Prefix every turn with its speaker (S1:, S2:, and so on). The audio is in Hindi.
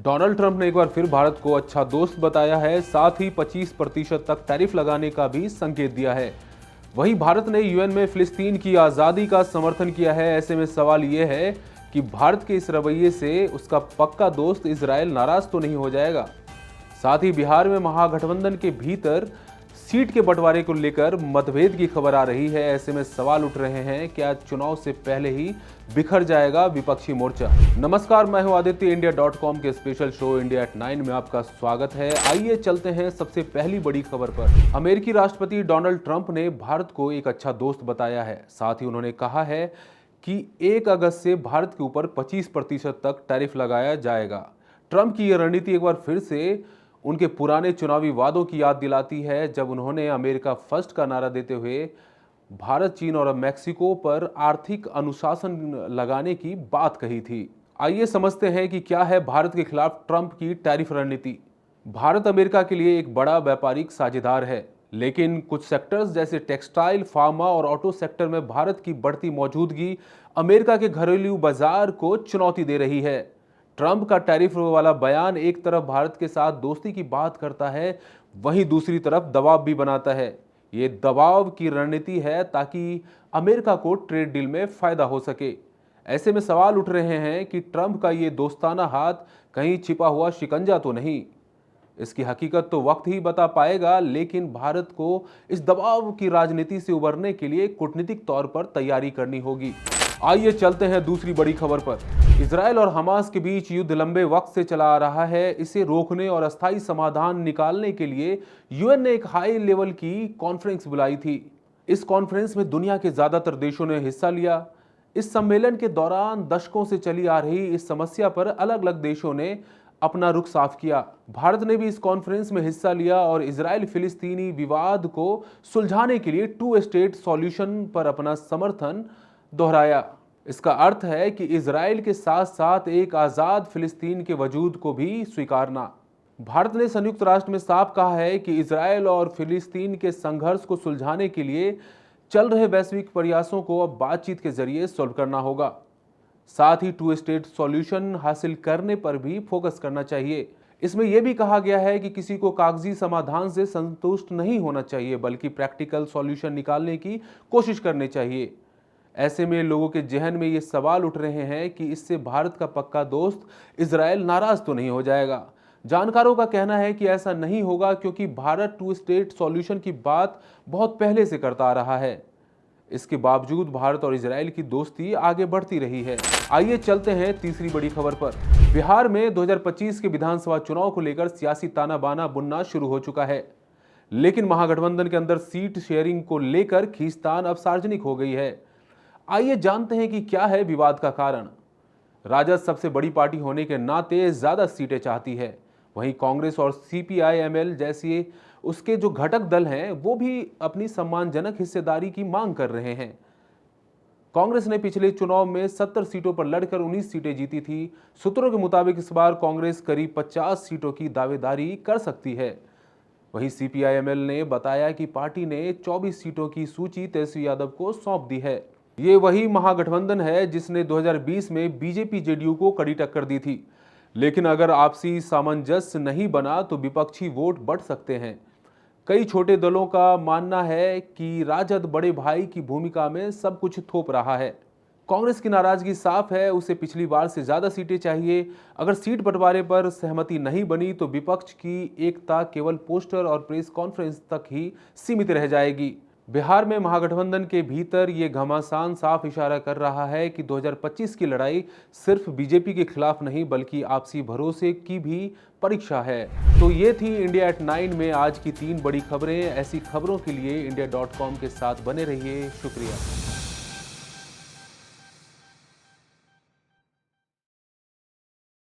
S1: डोनाल्ड ट्रंप ने एक बार फिर भारत को अच्छा दोस्त बताया है, साथ ही 25% तक टैरिफ लगाने का भी संकेत दिया है। वहीं भारत ने यूएन में फिलिस्तीन की आज़ादी का समर्थन किया है। ऐसे में सवाल यह है कि भारत के इस रवैये से उसका पक्का दोस्त इजरायल नाराज तो नहीं हो जाएगा। साथ ही बिहार में महागठबंधन के भीतर सीट के बंटवारे को लेकर मतभेद की खबर आ रही है। ऐसे में सवाल उठ रहे हैं, क्या चुनाव से पहले ही बिखर जाएगा विपक्षी मोर्चा। नमस्कार, मैं हूं आदित्य। India.com के स्पेशल शो इंडिया एट 9 में आपका स्वागत है। आइए चलते हैं सबसे पहली बड़ी खबर पर। अमेरिकी राष्ट्रपति डोनाल्ड ट्रंप ने भारत को एक अच्छा दोस्त बताया है। साथ ही उन्होंने कहा है कि 1 अगस्त से भारत के ऊपर 25% तक टैरिफ लगाया जाएगा। ट्रंप की यह रणनीति एक बार फिर से उनके पुराने चुनावी वादों की याद दिलाती है, जब उन्होंने अमेरिका फर्स्ट का नारा देते हुए भारत, चीन और मैक्सिको पर आर्थिक अनुशासन लगाने की बात कही थी। आइए समझते हैं कि क्या है भारत के खिलाफ ट्रंप की टैरिफ रणनीति। भारत अमेरिका के लिए एक बड़ा व्यापारिक साझेदार है, लेकिन कुछ सेक्टर्स जैसे टेक्सटाइल, फार्मा और ऑटो सेक्टर में भारत की बढ़ती मौजूदगी अमेरिका के घरेलू बाजार को चुनौती दे रही है। ट्रंप का टैरिफ वाला बयान एक तरफ भारत के साथ दोस्ती की बात करता है, वहीं दूसरी तरफ दबाव भी बनाता है। ये दबाव की रणनीति है ताकि अमेरिका को ट्रेड डील में फायदा हो सके। ऐसे में सवाल उठ रहे हैं कि ट्रंप का ये दोस्ताना हाथ कहीं छिपा हुआ शिकंजा तो नहीं। इसकी हकीकत तो वक्त ही बता पाएगा, लेकिन भारत को इस दबाव की राजनीति से उबरने के लिए कूटनीतिक तौर पर तैयारी करनी होगी। आइए चलते हैं दूसरी बड़ी खबर पर। इजरायल और हमास के बीच युद्ध लंबे वक्त से चला आ रहा है। इसे रोकने और अस्थायी समाधान निकालने के लिए यूएन ने एक हाई लेवल की कॉन्फ्रेंस बुलाई थी। इस कॉन्फ्रेंस में दुनिया के ज्यादातर देशों ने हिस्सा लिया। इस सम्मेलन के दौरान दशकों से चली आ रही इस समस्या पर अलग अलग देशों ने अपना रुख साफ किया। भारत ने भी इस कॉन्फ्रेंस में हिस्सा लिया और इजरायल फिलिस्तीनी विवाद को सुलझाने के लिए 2 स्टेट सॉल्यूशन पर अपना समर्थन दोहराया। इसका अर्थ है कि इजराइल के साथ साथ एक आजाद फिलिस्तीन के वजूद को भी स्वीकारना। भारत ने संयुक्त राष्ट्र में साफ कहा है कि इजराइल और फिलिस्तीन के संघर्ष को सुलझाने के लिए चल रहे वैश्विक प्रयासों को अब बातचीत के जरिए सॉल्व करना होगा। साथ ही 2 स्टेट सॉल्यूशन हासिल करने पर भी फोकस करना चाहिए। इसमें यह भी कहा गया है कि किसी को कागजी समाधान से संतुष्ट नहीं होना चाहिए, बल्कि प्रैक्टिकल सॉल्यूशन निकालने की कोशिश करनी चाहिए। ऐसे में लोगों के जहन में ये सवाल उठ रहे हैं कि इससे भारत का पक्का दोस्त इजरायल नाराज तो नहीं हो जाएगा। जानकारों का कहना है कि ऐसा नहीं होगा, क्योंकि भारत 2 स्टेट सॉल्यूशन की बात बहुत पहले से करता आ रहा है। इसके बावजूद भारत और इजरायल की दोस्ती आगे बढ़ती रही है। आइए चलते हैं तीसरी बड़ी खबर पर। बिहार में 2025 के विधानसभा चुनाव को लेकर सियासी ताना बाना बुनना शुरू हो चुका है, लेकिन महागठबंधन के अंदर सीट शेयरिंग को लेकर खींचतान अब सार्वजनिक हो गई है। आइए जानते हैं कि क्या है विवाद का कारण। राजद सबसे बड़ी पार्टी होने के नाते ज्यादा सीटें चाहती है, वहीं कांग्रेस और सीपीआई-एमएल जैसे उसके जो घटक दल हैं वो भी अपनी सम्मानजनक हिस्सेदारी की मांग कर रहे हैं। कांग्रेस ने पिछले चुनाव में 70 सीटों पर लड़कर 19 सीटें जीती थी। सूत्रों के मुताबिक इस बार कांग्रेस करीब 50 सीटों की दावेदारी कर सकती है। वहीं सीपीआई-एमएल ने बताया कि पार्टी ने 24 सीटों की सूची तेजस्वी यादव को सौंप दी है। ये वही महागठबंधन है जिसने 2020 में बीजेपी जेडीयू को कड़ी टक्कर दी थी, लेकिन अगर आपसी सामंजस्य नहीं बना तो विपक्षी वोट बढ़ सकते हैं। कई छोटे दलों का मानना है कि राजद बड़े भाई की भूमिका में सब कुछ थोप रहा है। कांग्रेस की नाराजगी साफ है, उसे पिछली बार से ज्यादा सीटें चाहिए। अगर सीट बंटवारे पर सहमति नहीं बनी तो विपक्ष की एकता केवल पोस्टर और प्रेस कॉन्फ्रेंस तक ही सीमित रह जाएगी। बिहार में महागठबंधन के भीतर ये घमासान साफ इशारा कर रहा है कि 2025 की लड़ाई सिर्फ बीजेपी के खिलाफ नहीं, बल्कि आपसी भरोसे की भी परीक्षा है। तो ये थी इंडिया एट 9 में आज की 3 बड़ी खबरें। ऐसी खबरों के लिए India.com के साथ बने रहिए। शुक्रिया।